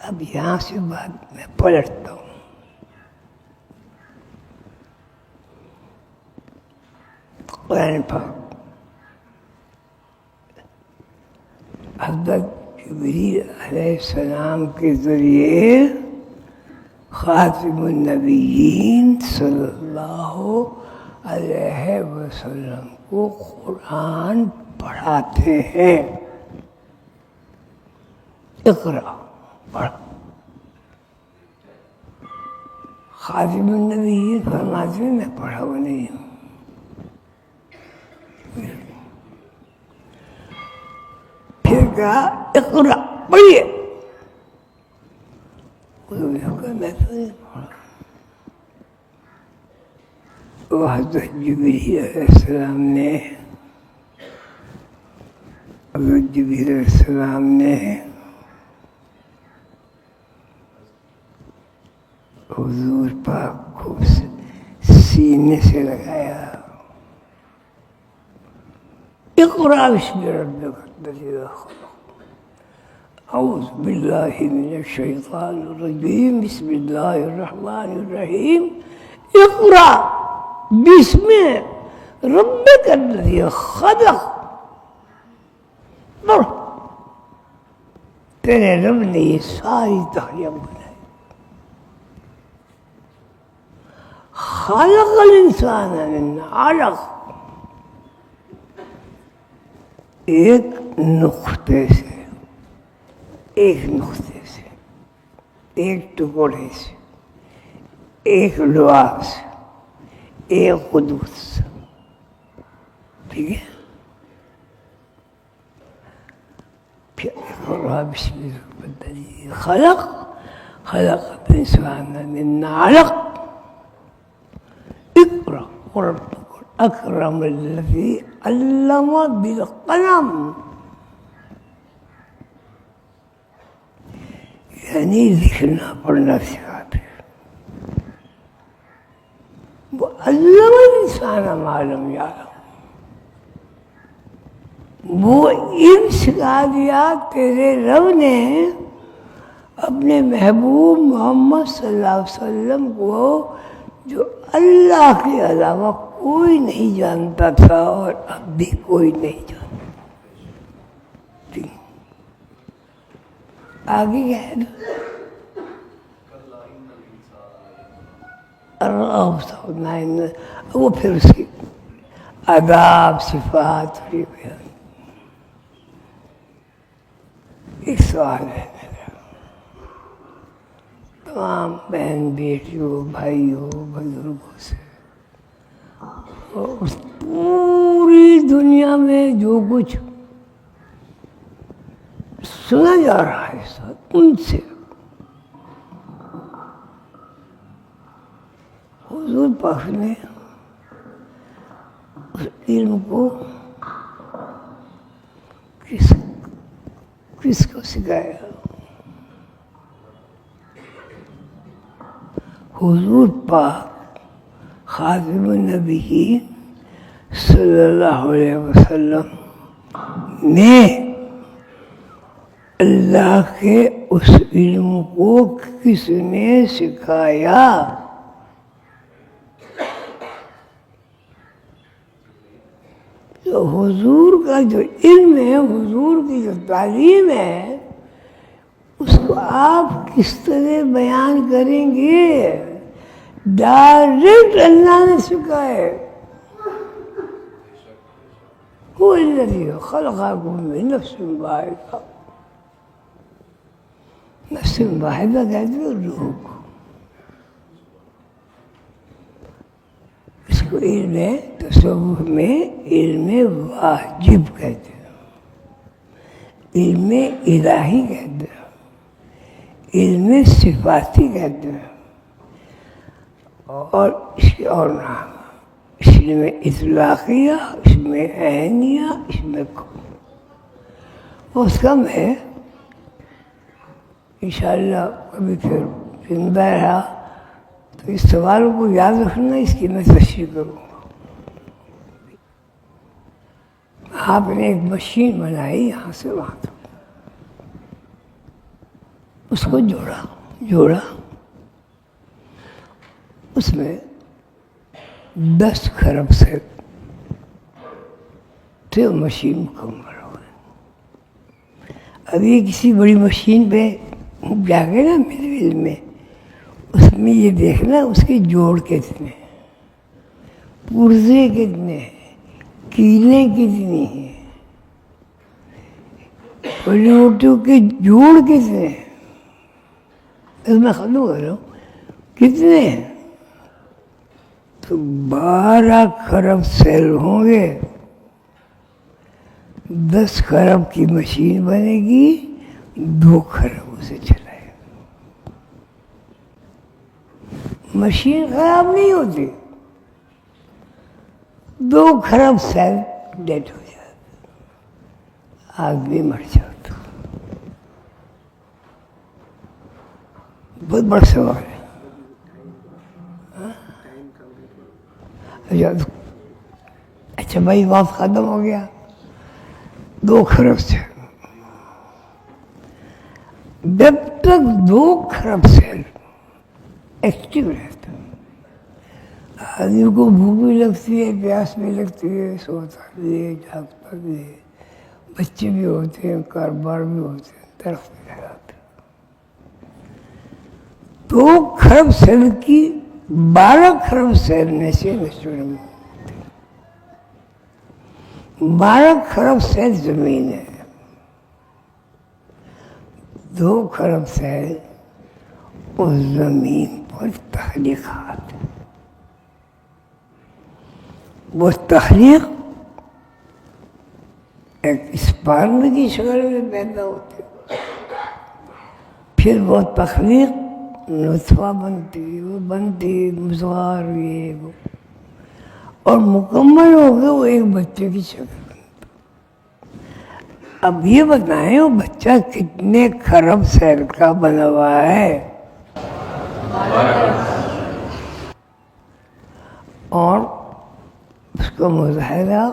اب یہاں سے بات میں پلٹتا ہوں. قرآن پاک حضرت جبریل علیہ السلام کے ذریعے خاتم النبیین صلی اللہ علیہ وسلم کو قرآن پڑھاتے ہیں. اقرا پڑھ. خاتم النبیین فرماتے ہیں میں پڑھا ہوا نہیں ہوں. پھر کہا اقرا پڑھیے. میں تو نہیں پڑھا. وہ حضرت جبریل علیہ السلام نے حضور پاک کو سینے سے لگایا. اقرا بسم ربک الذی خلق. اعوذ باللہ من الشیطان الرجیم. بسم اللہ الرحمن الرحیم. اقرا بسم ربک الذی خلق. پڑھ. تیرے رب نے یہ ساری تخلیق بنائی. خلق الانسان من علق. ایک نقطے سے ایک ٹکڑے سے ایک لعاب سے ایک قدوس سے. ٹھیک ہے. بسم اللہ الذی خلق الانسان من علق. اقرأ وربک الاکرم الذی علم بالقلم. یعنی لکھنا پڑھنا سکھاتے. وہ علم الانسان ما لم یعلم. وہ علم سکھا دیا تیرے رب نے اپنے محبوب محمد صلی اللہ علیہ وسلم کو جو اللہ کے علاوہ کوئی نہیں جانتا تھا اور اب بھی کوئی نہیں جانتا. آگے کیا ہے؟ وہ پھر اس کی آداب صفات. ایک سوال ہے میرا تمام بہن بیٹیوں بھائیوں بزرگوں سے. اس پوری دنیا میں جو کچھ سنا جا رہا ہے سب ان سے حضور پاک نے اس علم کو کس کو سکھایا؟ حضور پاک خاتم النبیین صلی اللہ علیہ وسلم نے اللہ کے اس علم کو کس نے سکھایا؟ تو حضور کا جو علم ہے، حضور کی جو تعلیم ہے، اس کو آپ کس طرح بیان کریں گے؟ ڈائریکٹ اللہ نے سکھائے. هو الذی خلقکم من نفس واحدہ. نفس واحدہ کہتے ہیں روح کو. اس کو علم تصوف میں علم واجب کہتے ہیں، علم الہی کہتے ہیں، علم صفاتی کہتے ہیں، اور اس کے اور نام اس میں اطلاقیہ، اس میں عینیہ، اس میں بہت کم ہے. انشاءاللہ کبھی پھر زندہ رہا تو اس سوال کو یاد رکھنا، اس کی میں تشریح کروں گا. آپ نے ایک مشین بنائی یہاں سے وہاں تک. اس کو جوڑا اس میں 10 خرب سیل تھے، مشین مکمل ہو گئی. ابھی کسی بڑی مشین پہ جا کے نا مل میں، اس میں یہ دیکھنا اس کے جوڑ کتنے ہیں، پرزے کتنے ہیں، کیلیں کتنی ہیں، پلیوٹوں کے جوڑ کتنے ہیں، اس میں ختم کر رہا ہوں کتنے ہیں. تو 12 خرب سیل ہوں گے، 10 خرب کی مشین بنے گی، 2 خرب اسے چلائے گا. مشین خراب نہیں ہوتی، 2 خرب سیل ڈیڈ ہو جاتا، آدمی مر جاتا. بہت بڑا سوال ہے. اچھا بھائی وقت ختم ہو گیا. 2 خرب سیل، جب تک 2 خرب سیل ایکٹیو رہتا، آدمی کو بھوک بھی لگتی ہے، پیاس بھی لگتی ہے، سوتا بھی ہے، جاگتا بھی ہے، بچے بھی ہوتے ہیں، کاروبار بھی ہوتے ہیں، درخت بھی لگاتے ہیں. 2 خرب سیل کی 12 خرب سیل میں سے نیچرل 12 خرب سیل زمین ہے، 2 خرب سیل اس زمین پر تخلیقات. وہ تخلیق ایک اسپرم کی شکل میں پیدا ہوتی ہے، پھر وہ تخلیق نطفہ بنتی، وہ بنتی مضغہ، یہ وہ، اور مکمل ہو گئے وہ ایک بچے کی شکل بنتا. اب یہ بتائیں وہ بچہ کتنے خرب سیل کا بنا ہوا ہے؟ اور اس کا مظاہرہ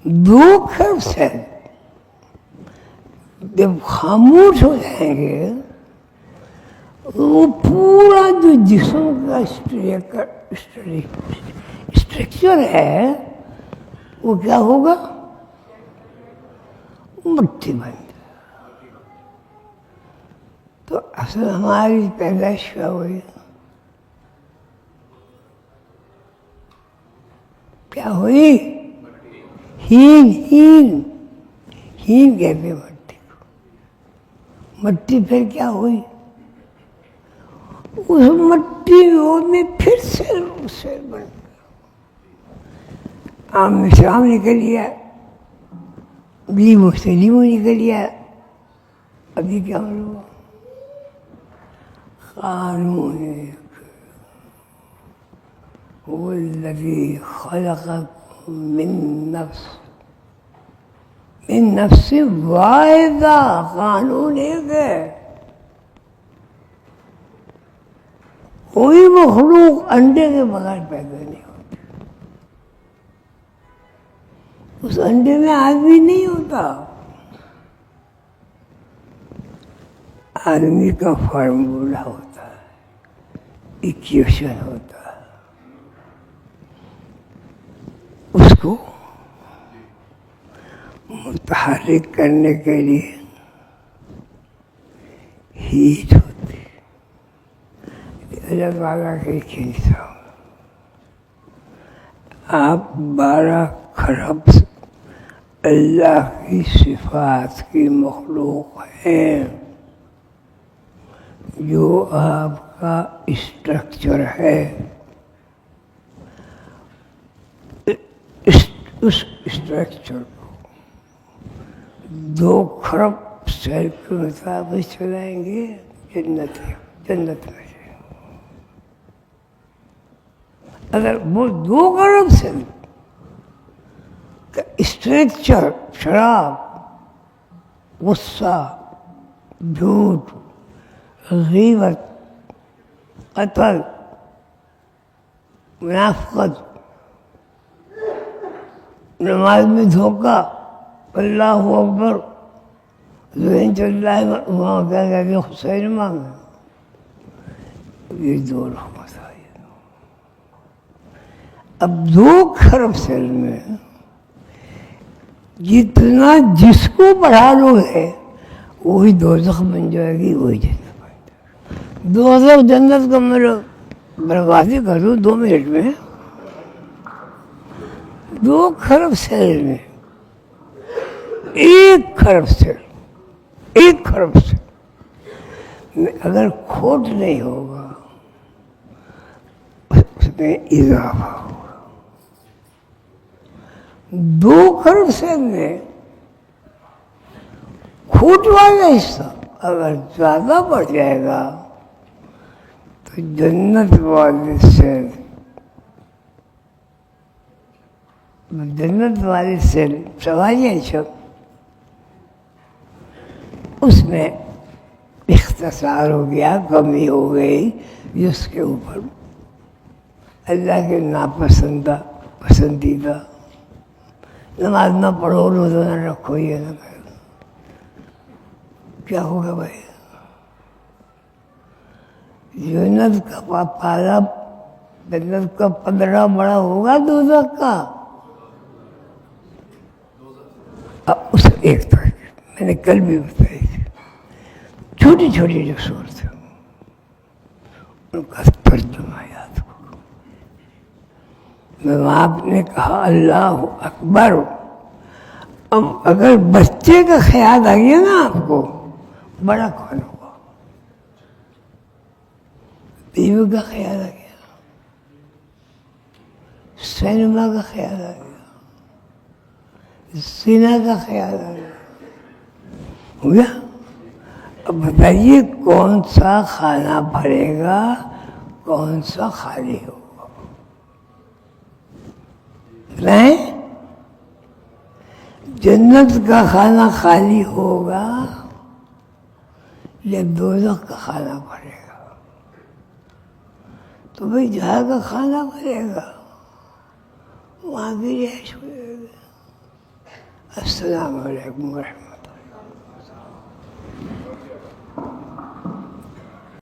2 خرب سیل جب خاموش ہو جائیں گے، وہ پورا جو جسم کا اسٹرکچر ہے وہ کیا ہوگا؟ مٹی بن جائے. تو اصل ہماری پیدائش کیا ہوئی؟ کیا ہوئی؟ ہین کہتے ہیں مٹی کو. مٹی پھر کیا ہوئی؟ اس مٹی میں پھر سیل بن گیا. آم میں سے آم نکل گیا، لیمو سے لیمو نکل گیا. ابھی کیا ہوا؟ قانون هو الذي خلقكم من نفس واحدہ. قانون ایک ہے. کوئی مخلوق انڈے کے بغیر پیدا نہیں ہوتی. اس انڈے میں آدمی نہیں ہوتا. آدمی کا فارمولا ہوتا ہے، ایکویشن ہوتا ہے. اس کو متحرک کرنے کے لیے ہیٹ ہوتی ہے. اللہ تعالیٰ کے کھینچتا ہوں. آپ 12 خرب اللہ کی صفات کی مخلوق ہیں. جو آپ کا اسٹرکچر ہے، اس اسٹرکچر کو 2 خرب سیل کے مطابق چلائیں گے، جنت میں. اگر وہ 2 خرب سیل کا اسٹرکچر، شراب، غصہ، جھوٹ، غیبت، قتل، منافقت، نماز میں دھوکہ، اللہ اکبر، ذہن چل رہا ہے وہاں کیا کہتے ہیں حسین مانگا، یہ دو رحمت آئی۔ اب 2 خرب سیل میں جتنا جس کو بڑھا لو ہے وہی دوزخ بن جائے گی، وہی جنت بن جائے گی۔ دوزخ جنت کا میرا بربادی کر دو 2 منٹ میں، 2 خرب سیل میں 1 خرب سیل، 1 خرب سیل میں اگر کھوٹ نہیں ہوگا اس میں اضافہ ہوگا۔ 2 خرب سیل میں کھوٹ والا حصہ اگر زیادہ بڑھ جائے گا تو جنت والی سیل سوالیہ شب اس میں اختصار ہو گیا، کمی ہو گئی، جس کے اوپر اللہ کے پسندیدہ نماز نہ پڑھو، روزہ نہ رکھو، یہ نہ کرو، کیا ہوگا بھائی؟ جنت کا پالا، جنت کا 15 بڑا ہوگا دوزخ کا۔ اب اس ایک طرح میں نے کل بھی بتائی تھی، چھوٹی چھوٹی جو صورت ہے ان کا ترجمہ یاد کرو۔ میں آپ نے کہا اللہ اکبر، اب اگر بچے کا خیال آ گیا نا آپ کو، بڑا کون ہوگا؟ بیوی کا خیال آ گیا، سینما کا خیال آ گیا، زنا کا خیال آ گیا، ہو گیا؟ اب بتائیے کون سا کھانا بھرے گا، کون سا خالی ہوگا؟ بتائیں، جنت کا کھانا خالی ہوگا یا دوزخ کا کھانا بھرے گا؟ تو بھائی جہاں کا کھانا بھرے گا وہاں کی رہائش ہو جائے گی۔ السلام علیکم ورحمۃ اللہ۔